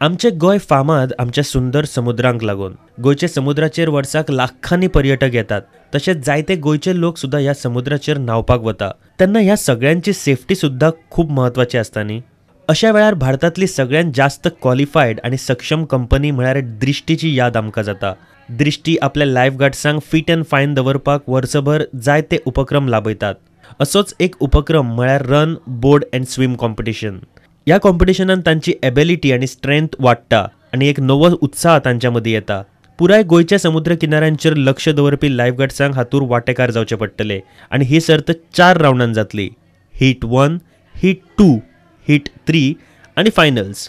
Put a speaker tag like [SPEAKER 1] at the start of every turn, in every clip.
[SPEAKER 1] आमचे गोय फामाद आमच्या सुंदर समुद्रांक लागून. गोयचे समुद्राचेर वर्साक लाखांनी पर्यटक येतात. तशेंच जायते गोयचे लोक सुद्धा ह्या समुद्राचेर न्हावपाक वता. तेन्ना ह्या सगळ्यांची सेफ्टी सुद्धा खूब महत्वाची आसता न्ही. अशा वेळार भारतांतली सगळ्यात जास्त क्वॉलिफायड आनी सक्षम कंपनी म्हळ्यार दृष्टीची याद आमकां जाता. दृष्टी आपल्या लायफगार्ड्सांक फीट एंड फायन दवरपाक वर्सभर जायते उपक्रम लाबयतात. असोच एक उपक्रम म्हळ्यार run board and swim competition. ह्या कॉम्पिटिशनान तांची एबिलिटी आनी स्ट्रेंथ वाडटा आनी एक नवो उत्साह तांच्या मदीं येता. पुराय गोंयच्या समुद्र किनाऱ्यांचेर लक्ष दवरपी लायफगार्ड्सांक हातूंत वांटेकार जावचे पडटले आनी ही सर्त 4 राउंडांत जातली. हीट 1, हीट 2, हीट 3 आनी फायनल्स.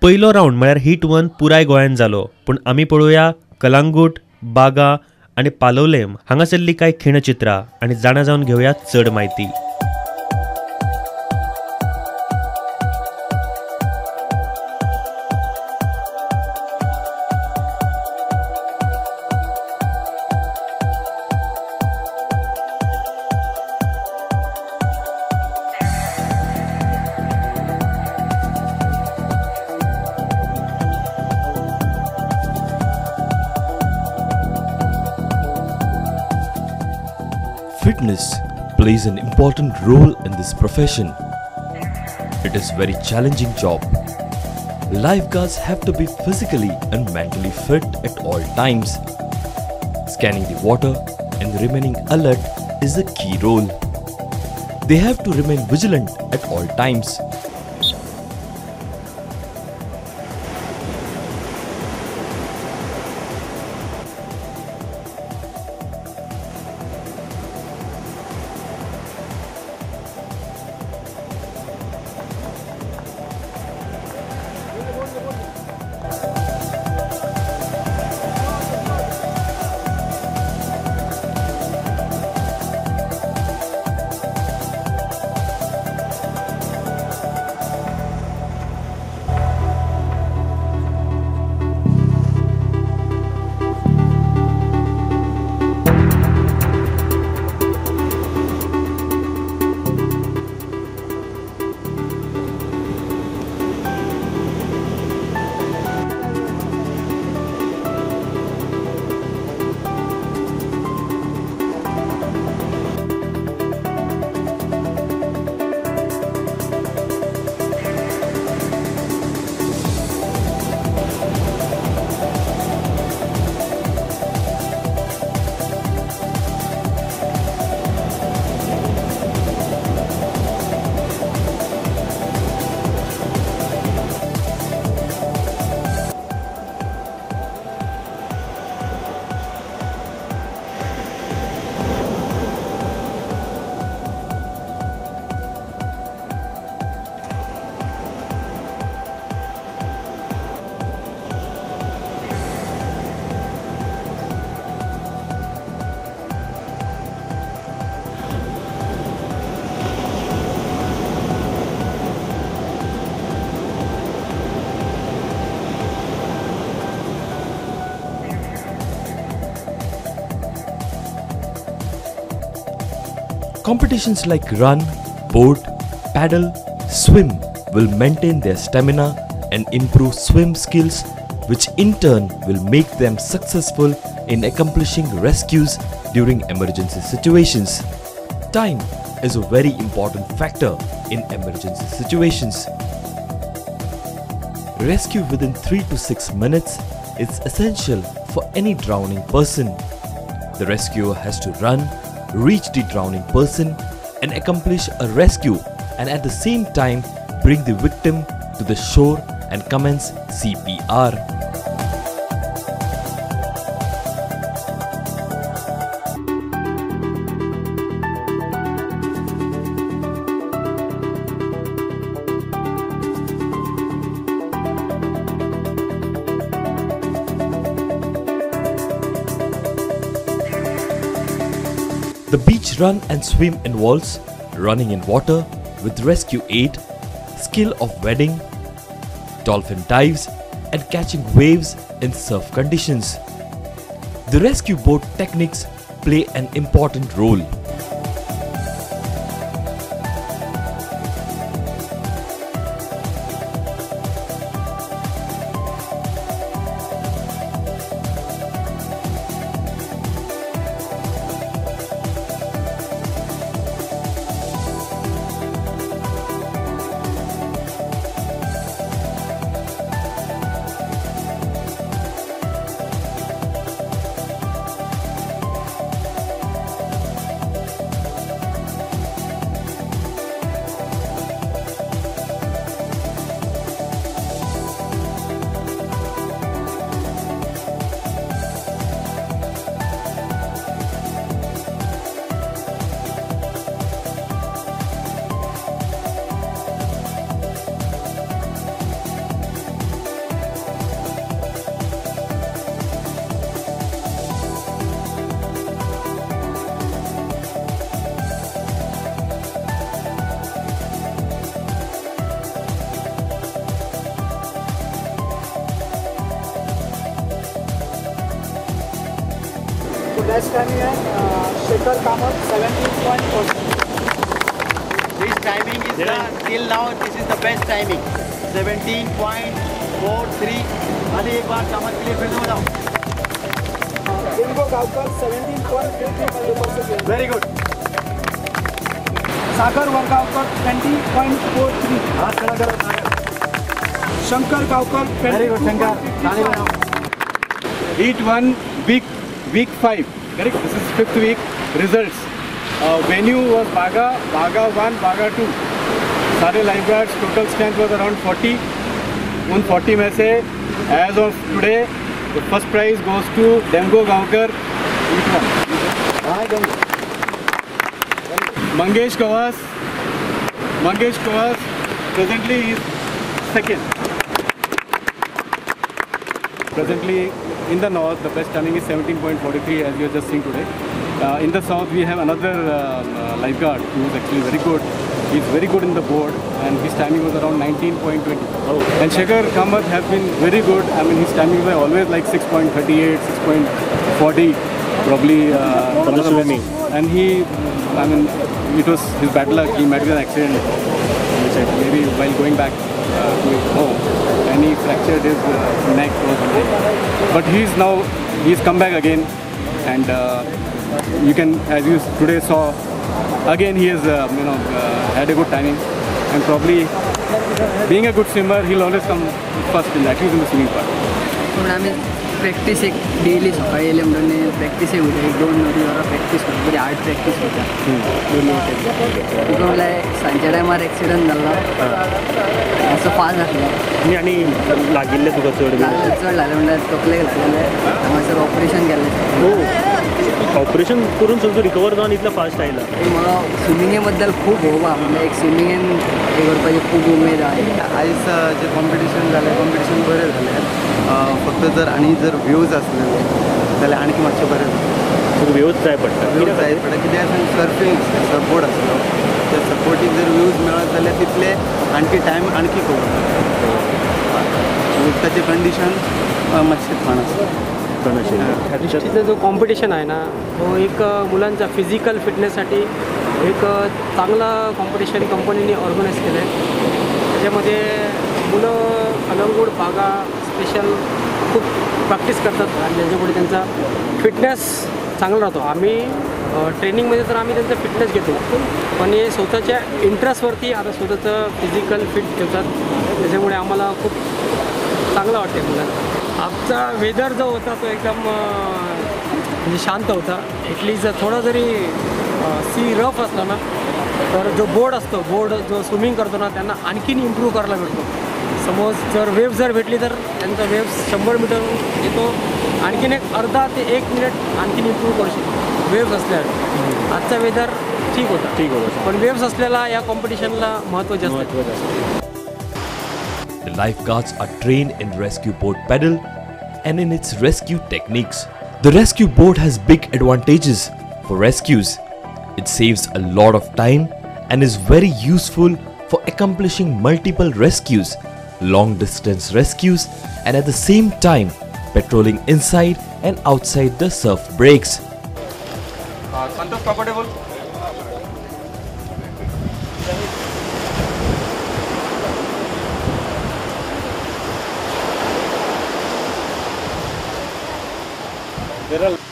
[SPEAKER 1] पयलो राउंड म्हळ्यार हीट 1 पुराय गोंयांत जालो, पूण आमी पळोवया कलांगूट, बागा आनी पालोलेम हांगासरली कांय खिणचित्रां आनी जाणा जावन घेवया चड म्हायती.
[SPEAKER 2] Fitness plays an important role in this profession. It is a very challenging job. Lifeguards have to be physically and mentally fit at all times. Scanning the water and remaining alert is a key role. They have to remain vigilant at all times. Competitions like run, board, paddle, swim will maintain their stamina and improve swim skills, which in turn will make them successful in accomplishing rescues during emergency situations. Time is a very important factor in emergency situations. Rescue within 3 to 6 minutes is essential for any drowning person. The rescuer has to run, reach the drowning person and accomplish a rescue, and at the same time bring the victim to the shore and commence CPR. The beach run and swim involves running in water with rescue aid, skill of wading, dolphin dives and catching waves in surf conditions. The rescue boat techniques play an important role.
[SPEAKER 3] Best timing है Shekhar Kamat 17.4.
[SPEAKER 4] This timing is till now this is the best timing 17.43. अभी एक बार कामत के लिए फिर से बताओ.
[SPEAKER 3] Bingo Gavkar 17.33.
[SPEAKER 4] Very good.
[SPEAKER 3] सागर वरगावकर 20.43.
[SPEAKER 4] हाथ खड़ा करो सागर.
[SPEAKER 3] Shankar Gavkar
[SPEAKER 4] Very good Shankar. ताली बजाओ.
[SPEAKER 5] Heat 1, week 5. Correct. This is 5th week. Results. Venue was Baga 1, Baga 2. सारे lifeguards total strength was around 40. उन 40 में से as of today the first prize goes to Dengo Gaonkar. Heat 1. Mangesh Kawas presently is second. Presently in the north the best timing is 17.43 as you are just seeing today. In the south we have another lifeguard who is actually very good. He is very good in the board and his timing was around 19.20. And Shekhar Kamath has been very good. I mean his timings were always like 6.38, 6.40 probably. One of the best. And he, I mean it was his bad luck. He met with an accident maybe while going back to his home and he fractured his neck or something. But he's come back again and you can, as you today saw, again he has had a good timing and probably being a good swimmer he'll always come first in at least in the swimming part.
[SPEAKER 6] Practice एक daily सकाळी येयले म्हणून practice उरता 1-2 वरां practice करता बरी hard practice करता daily तुका म्हणल्यार सांजच्या टायमार एक्सिडंट जाल्लो असो फास्ट आसलो
[SPEAKER 1] आणि लागिल्ले तुका चड
[SPEAKER 6] चड जालें म्हणल्यार तकलेक लागलेलें हांगासर ऑपरेशन केल्लें
[SPEAKER 1] ऑपरेशन करून सुद्धा रिकवर जावन इतलो फास्ट आयला.
[SPEAKER 6] म्हाका स्विमिंगे बद्दल खूब होप आहा म्हणल्यार एक स्विमिंगेन हे करपाची खूब उमेद आहा.
[SPEAKER 7] आयज जे कॉम्पिटिशन जालें कॉम्पिटिशन बरें जालें फक्त जर व्ह्यूज आसलेले जाल्यार आणखी मातशें बरें जालें.
[SPEAKER 1] व्ह्यूज जाय पडटा
[SPEAKER 7] कित्याक सर्फींग सपोर्ट आसलो त्या सपोर्टीक जर व्ह्यूज मेळत जाल्यार तितले आणखी टायम आणखी कवर उदकाचें कंडिशन मातशें थंड आसता.
[SPEAKER 8] दृष्टीचा जो कॉम्पिटिशन आहे ना तो एक मुलांचा फिजिकल फिटनेससाठी एक चांगला कॉम्पिटिशन कंपनीने ऑर्गनाईज केलं आहे. त्याच्यामध्ये मुलं अलंगूड बागा स्पेशल खूप प्रॅक्टिस करतात आणि ज्यांच्यामुळे त्यांचा फिटनेस चांगला राहतो. आम्ही ट्रेनिंगमध्ये तर आम्ही त्यांचा फिटनेस घेतो पण हे स्वतःच्या इंटरेस्टवरती आता स्वतःचं फिजिकल फिट ठेवतात त्याच्यामुळे आम्हाला खूप चांगलं वाटते मुलांना. आमचा वेदर जो होता तो एकदम म्हणजे शांत होता. ॲटलीस्ट थोडा जरी सी रफ असला ना तर जो बोर्ड असतो जो स्विमिंग करतो ना त्यांना आणखीन इम्प्रूव्ह करायला भेटतो. समज जर वेव्ह जर भेटली तर त्यांचा वेव्ह 100 मीटर येतो आणखीन एक अर्धा ते 1 मिनिट आणखीन इम्प्रूव्ह करू शकतो वेव्ह असल्यावर. आजचा वेदर ठीक होता पण वेव्स असलेला या कॉम्पिटिशनला महत्त्व जास्त आहे.
[SPEAKER 2] The lifeguards are trained in rescue boat paddle and in its rescue techniques. The rescue boat has big advantages for rescues. It saves a lot of time and is very useful for accomplishing multiple rescues, long distance rescues, and at the same time patrolling inside and outside the surf breaks.
[SPEAKER 5] Santosh, comfortable?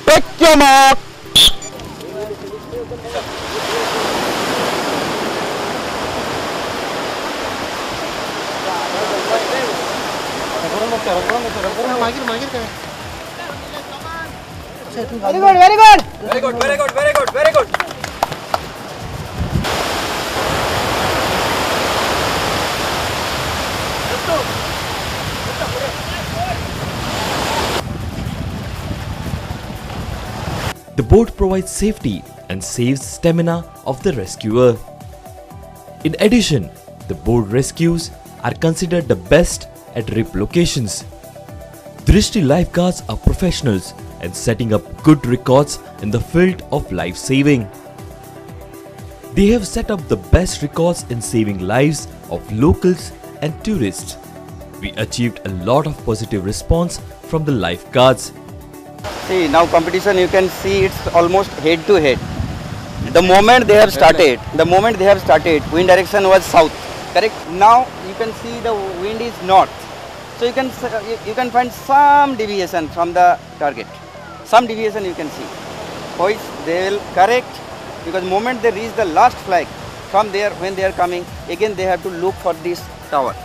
[SPEAKER 3] Pick your mark.
[SPEAKER 4] Very good.
[SPEAKER 2] The boat provides safety and saves stamina of the rescuer. In addition, the boat rescues are considered the best at RIP locations. Drishti lifeguards are professionals in setting up good records in the field of life saving. They have set up the best records in saving lives of locals and tourists. We achieved a lot of positive response from the lifeguards.
[SPEAKER 9] See, now competition you can see it's almost head to head. The moment they have started, wind direction was south, correct? Now you can see the wind is north. So you can find some deviation from the target. Some deviation you can see. Which they will correct, because moment they reach the last flag, from there when they are coming, again they have to look for this tower.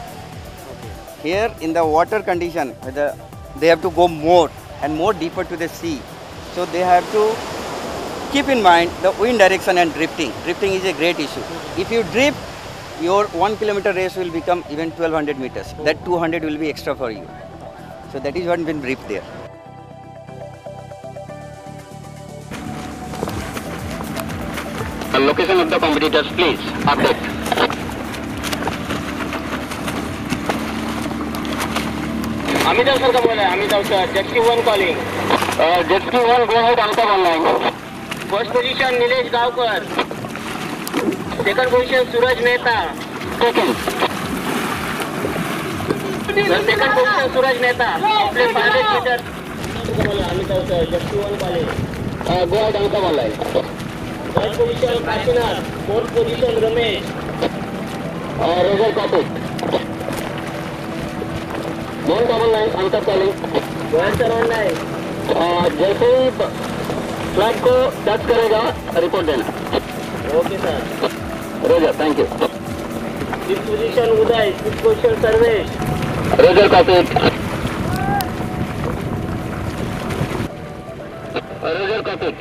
[SPEAKER 9] Here in the water condition, they have to go more and more deeper to the sea. So they have to keep in mind the wind direction and drifting. Drifting is a great issue. If you drift, your 1 kilometer race will become even 1200 meters. That 200 will be extra for you. So that is what been drift there.
[SPEAKER 10] The location of the competitors, please. Update. Amitav sir का बोल रहा है. Amitav sir, jet ski 1 calling. Jet ski 1 go ahead, Amitav online. First position Nilesh Gavkar. Second position Suraj Mehta. Second. Second position Suraj Mehta. Play 500 meters. Amitav sir, jet ski 1 calling. Go ahead, Amitav online. Third position Kashinath. Fourth position Ramesh. Roger Kaput. 199 Amitav calling. Go ahead sir online. जैसे ही flag को touch करेगा report देना. Okay sir. Roger, thank you. Six position Uday, six position Sarvesh. Roger copied. Roger copied.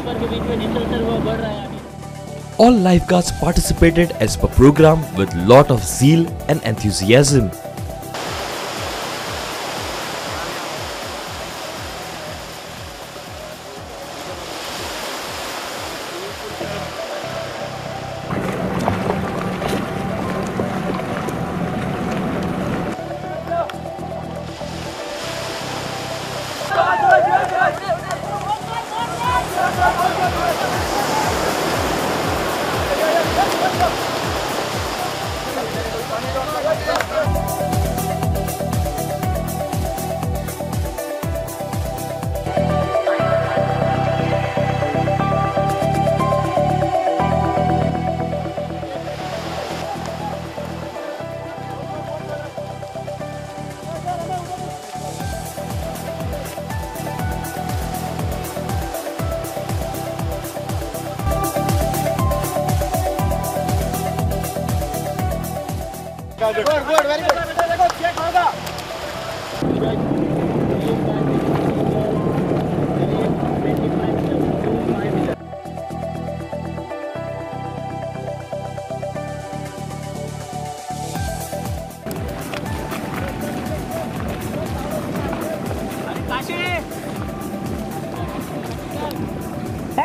[SPEAKER 10] Number के बीच में distance sir वो बढ़ रहा है.
[SPEAKER 2] All lifeguards participated as per program with lot of zeal and enthusiasm.
[SPEAKER 4] Good, very good.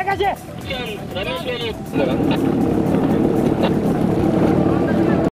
[SPEAKER 10] Kashi!